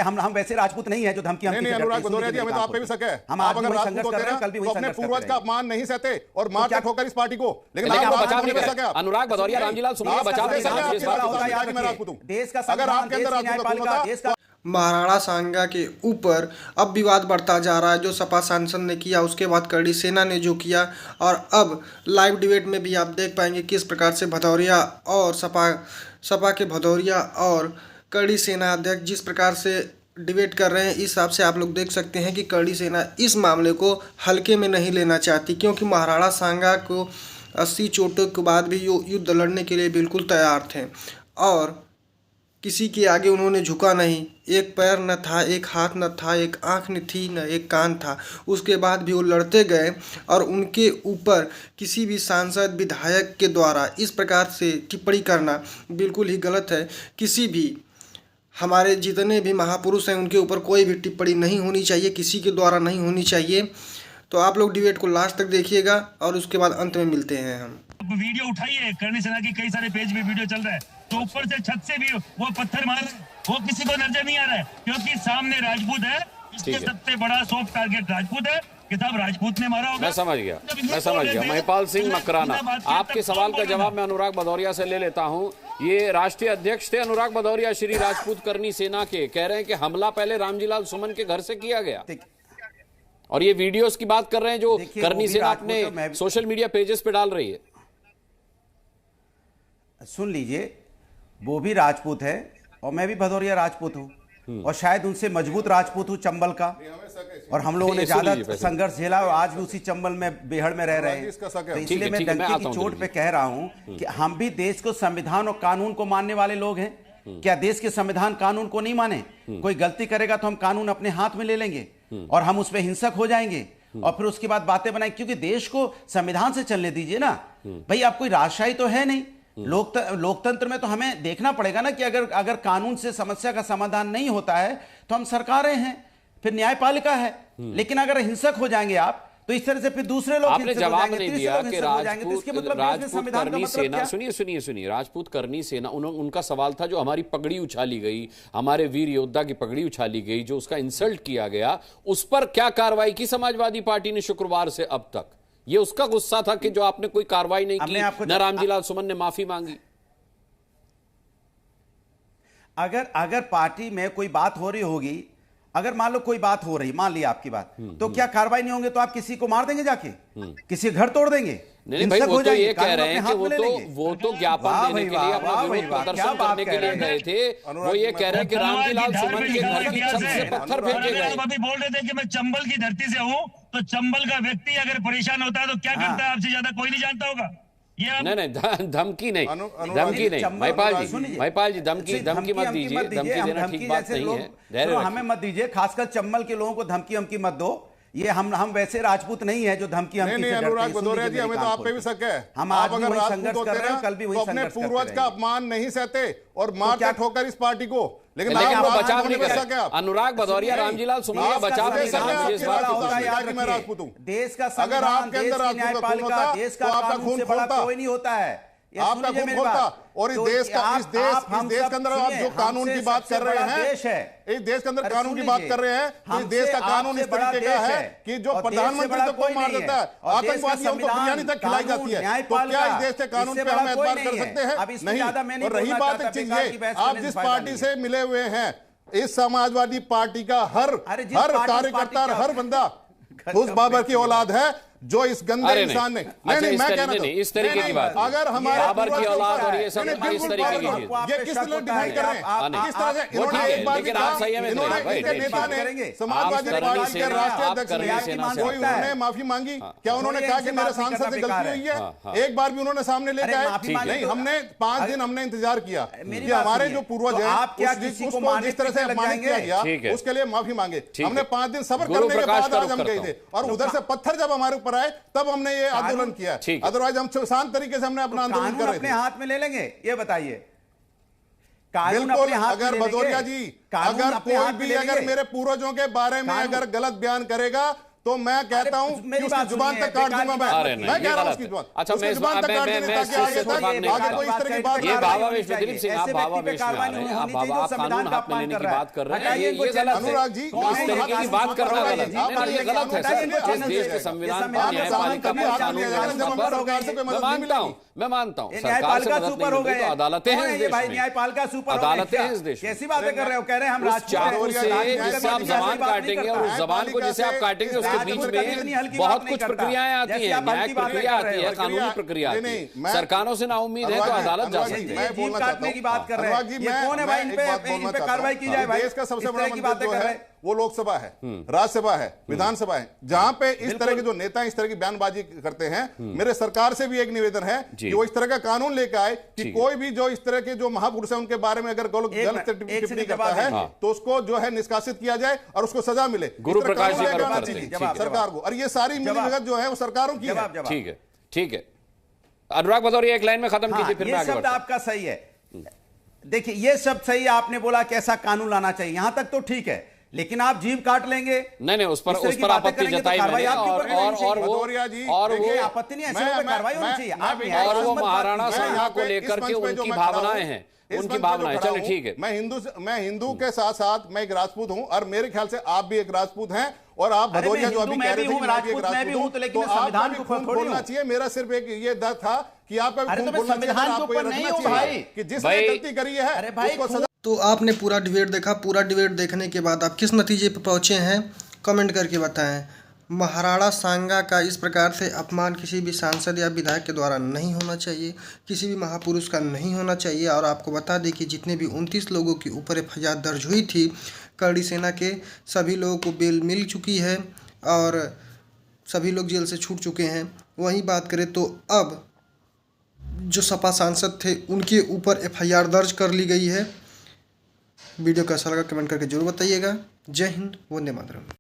हम वैसे राजपूत नहीं है जो धमकी नहीं अनुराग भदौरिया जी, हमें तो आप पे भी शक है। हम आप आज अगर भी राजपूत संघर्ष होते कर रहे हैं, कल भी वही अपने संघर्ष पूर्वज करते का हैं। अपमान नहीं सहते और मार के ठोकर इस पार्टी को, लेकिन लेकिन आप आप बचाव राजपूत नहीं नहीं कर सके। आप अनुराग भदौरिया रामजीलाल सुमन का बचाव नहीं कर आपके इस बात को। मैं राजपूत हूं। देश का अगर आपके अंदर राजपूत महाराणा सांगा के ऊपर अब विवाद बढ़ता जा रहा है। जो सपा सांसद ने किया, उसके बाद कड़ी सेना ने जो किया, और अब लाइव डिबेट में भी आप देख पाएंगे किस प्रकार से भदौरिया और सपा के भदौरिया और कड़ी सेना अध्यक्ष जिस प्रकार से डिबेट कर रहे हैं। इस हिसाब से आप लोग देख सकते हैं कि कड़ी सेना इस मामले को हल्के में नहीं लेना चाहती, क्योंकि महाराणा सांगा को 80 चोटों के बाद भी युद्ध लड़ने के लिए बिल्कुल तैयार थे और किसी के आगे उन्होंने झुका नहीं। एक पैर न था, एक हाथ न था, एक आँख न थी, न एक कान था। उसके बाद भी वो लड़ते गए और उनके ऊपर किसी भी सांसद विधायक के द्वारा इस प्रकार से टिप्पणी करना बिल्कुल ही गलत है। किसी भी हमारे जितने भी महापुरुष हैं उनके ऊपर कोई भी टिप्पणी नहीं होनी चाहिए, किसी के द्वारा नहीं होनी चाहिए। तो आप लोग डिबेट को लास्ट तक देखिएगा और उसके बाद अंत में मिलते हैं हम। वीडियो उठाइए, करणी सेना की कई सारे पेज में वीडियो चल रहा है, तो ऊपर से छत से भी वो पत्थर मार रहे हैं, वो किसी को नजर नहीं आ रहा है, क्योंकि सामने राजपूत है। इसके सबसे बड़ा सॉफ्ट टारगेट राजपूत है कि साहब राजपूत ने मारा होगा। मैं समझ गया महिपाल सिंह मकराना, आपके सवाल का जवाब मैं अनुराग भदौरिया से ले लेता हूं। ये राष्ट्रीय अध्यक्ष थे अनुराग भदौरिया श्री राजपूत करनी सेना के, कह रहे हैं कि हमला पहले रामजीलाल सुमन के घर से किया गया और ये वीडियोस की बात कर रहे हैं जो करनी सेना अपने सोशल मीडिया पेजेस पे डाल रही है। सुन लीजिए, वो भी राजपूत है और मैं भी भदौरिया राजपूत हूं और शायद उनसे मजबूत राजपूत हूं चंबल का, और हम लोगों ने ज्यादा संघर्ष झेला और आज भी उसी चंबल में बेहड़ में रह रहे हैं। तो इसलिए मैं डंके की चोट पे कह रहा हूं कि हम भी देश को संविधान और कानून को मानने वाले लोग हैं। क्या देश के संविधान कानून को नहीं माने? कोई गलती करेगा तो हम कानून अपने हाथ में ले लेंगे और हम उस पर हिंसक हो जाएंगे और फिर उसके बाद बातें बनाएंगे, क्योंकि देश को संविधान से चलने दीजिए ना भाई। आप कोई राजशाही तो है नहीं, लोकतंत्र में तो हमें देखना पड़ेगा ना कि अगर कानून से समस्या का समाधान नहीं होता है तो हम सरकारें हैं, फिर न्यायपालिका है। लेकिन अगर हिंसक हो जाएंगे आप तो इस तरह से फिर दूसरे लोग आपने जवाब नहीं दिया कि राजपूत करनी सेना, सुनिए राजपूत करनी सेना, उनका सवाल था जो हमारी पगड़ी उछाली गई, हमारे वीर योद्धा की पगड़ी उछाली गई, जो उसका इंसल्ट किया गया, उस पर क्या कार्रवाई की समाजवादी पार्टी ने शुक्रवार से अब तक? ये उसका गुस्सा था कि जो आपने कोई कार्रवाई नहीं की, न रामजीलाल सुमन ने माफी मांगी। अगर पार्टी में कोई बात हो रही होगी, अगर मान लो कोई बात हो रही, मान लिया आपकी बात, तो क्या कार्रवाई नहीं होंगे तो आप किसी को मार देंगे जाके, किसी घर तोड़ देंगे? नहीं भाई, वो तो ये कह रहे हैं कि वो तो ज्ञापन देने के लिए, अपना विरोध प्रदर्शन करने के लिए गए थे। वो ये कह रहे हैं कि रामजीलाल सुमन के घर की छत से पत्थर फेंके गए। अभी बोल रहे थे कि मैं चंबल की धरती से हूँ, तो चंबल का व्यक्ति अगर परेशान होता है तो क्या करता है आपसे ज्यादा कोई नहीं जानता होगा। नहीं, धमकी नहीं, महिपाल जी धमकी मत दीजिए, धमकी देना ठीक बात नहीं है। हमें मत दीजिए, खासकर चंबल के लोगों को धमकी मत दो। ये हम वैसे राजपूत नहीं है जो धमकी नहीं अनुराग भदौरिया जी, हमें तो आप पे भी शक है। हम आप आज अगर भी राजपूत संघर्ष कर रहे हैं, कल भी वही अपने संघर्ष करते पूर्वज का अपमान नहीं सहते और मार के ठोकर इस पार्टी को, लेकिन आप बचाव नहीं कर रहे। अनुराग भदौरिया रामजीलाल सुमन का बचाव नहीं कर रहे। मैं राजपूत हूं। देश का अगर आपके अंदर न्यायपालिका, देश का कानून से बड़ा कोई नहीं होता है। आपका खून खोलता। और इस देश के अंदर आप जो कानून की बात कर रहे हैं, इस देश के अंदर कानून की बात कर रहे हैं, तो इस देश का कानून इस तरीके का है कि जो प्रधानमंत्री को कोई मार देता है, आतंकवादियों को बिरयानी तक खिलाई जाती है, तो क्या इस देश के कानून पे हम एतबार कर सकते हैं? नहीं। और रही बात एक चीज ये, आप जिस पार्टी से मिले हुए हैं, इस समाजवादी पार्टी का हर कार्यकर्ता, हर बंदा उस बाबर की औलाद है जो इस गंदे इंसान ने नहीं, इस तरीके की बात, अगर हमारे बाबर की औलाद और ये सब इस तरीके की ये किस तरह डिफाइन कर रहे हैं, किस तरह से इन्होंने एक बार लेकिन आप सही में नेता ने समाजवादी पार्टी के राष्ट्रीय अध्यक्ष ने कोई उन्होंने माफी मांगी? क्या उन्होंने कहा कि मेरे सांसद से गलती हुई है? एक बार भी उन्होंने सामने लेके आए नहीं। हमने 5 दिन हमने इंतजार किया कि हमारे जो पूर्वज हैं उसको जिस तरह से अपमानित किया गया उसके लिए माफी मांगे। हमने 5 दिन सब्र करने के बाद आज हम गए थे और उधर से पत्थर जब हमारे ऊपर आए तब हमने ये आंदोलन किया। अदरवाइज हम शांत तरीके से हमने अपना आंदोलन कर रहे थे। अपने हाथ में ले लेंगे, ये बताइए। बिल्कुल। अगर भदौरिया जी, अगर कोई भी अगर मेरे पूर्वजों के बारे में अगर गलत बयान करेगा तो मैं कहता हूं कि उसकी जुबान तक काट दूंगा मैं कह रहा हूं उसकी जुबान। अच्छा, मैं जुबान तक काट दूंगा ताकि आगे कोई इस तरह की बात ये भावावेश में दिलीप सिंह, आप भावावेश में आ रहे हैं, आप कानून हाथ में लेने की बात कर रहे हैं, ये गलत है। अनुराग जी, इस तरीके की बात करना गलत है, ये गलत है सर। इस देश के संविधान पर, न्यायपालिका पर, कानून व्यवस्था पर मैं मानता हूं सरकार से मदद नहीं मिलती तो अदालतें हैं इस देश में, न्यायपालिका सुपर अदालतें हैं इस देश में। कैसी बातें कर रहे हो? कह रहे हैं हम उस चाकू से जिससे आप जबान काटेंगे और उस जबान को जिसे आप काटेंगे उसके बीच में बहुत कुछ प्रक्रियाएं आती है, न्यायिक प्रक्रिया आती है, कानूनी प्रक्रिया आती है। सरकारों से ना उम्मीद है तो अदालत जा सकती है। जीभ काटने की बात कर रहे हैं, ये कौन है भाई? इन पे कार्रवाई की जाए भाई। देश का सबसे बड़ा मंदिर जो है वो लोकसभा है, राज्यसभा है, विधानसभा है, जहां पे इस तरह के जो नेता इस तरह की बयानबाजी करते हैं। मेरे सरकार से भी एक निवेदन है कि वो इस तरह का कानून लेकर आए कि कोई भी जो इस तरह के जो महापुरुष है उनके बारे में अगर गलत टिप्पणी करता है तो उसको जो है निष्कासित किया जाए और उसको सजा मिले। गुरु प्रकाश जी सरकार को, और ये सारी मिलीभगत जो है वो सरकारों की है। ठीक है, ठीक है। अनुराग भदौरिया एक लाइन में खत्म कीजिए, फिर मैं आगे बढ़ता हूं। आपका सही है। देखिए ये सब सही, आपने बोला कैसा कानून लाना चाहिए, यहां तक तो ठीक है, लेकिन आप जीभ काट लेंगे। नहीं, उस पर आपत्ति जताई मैंने, और वो आपत्ति नहीं, ऐसे कार्रवाई होनी चाहिए। और वो महाराणा सांगा को लेकर के उनकी भावनाएं हैं, उनकी भावनाएं। चलिए ठीक है, मैं हिंदू के साथ साथ मैं एक राजपूत हूं और मेरे ख्याल से आप भी एक राजपूत हैं और आप भदौरिया जो अभी कह रहे थे कि मैं भी एक राजपूत हूं, तो संविधान को बोलना चाहिए। मेरा सिर्फ एक ये डर था कि आप संविधान के ऊपर नहीं हो भाई, कि जिसने गलती करी है उसको सजा। तो आपने पूरा डिबेट देखा, पूरा डिबेट देखने के बाद आप किस नतीजे पर पहुंचे हैं कमेंट करके बताएं। महाराणा सांगा का इस प्रकार से अपमान किसी भी सांसद या विधायक के द्वारा नहीं होना चाहिए, किसी भी महापुरुष का नहीं होना चाहिए। और आपको बता दें कि जितने भी 29 लोगों के ऊपर एफआईआर दर्ज हुई थी, करड़ी सेना के सभी लोगों को बेल मिल चुकी है और सभी लोग जेल से छूट चुके हैं। वहीं बात करें तो अब जो सपा सांसद थे उनके ऊपर एफआईआर दर्ज कर ली गई है। वीडियो कैसा लगा कमेंट करके जरूर बताइएगा। जय हिंद, वंदे मातरम।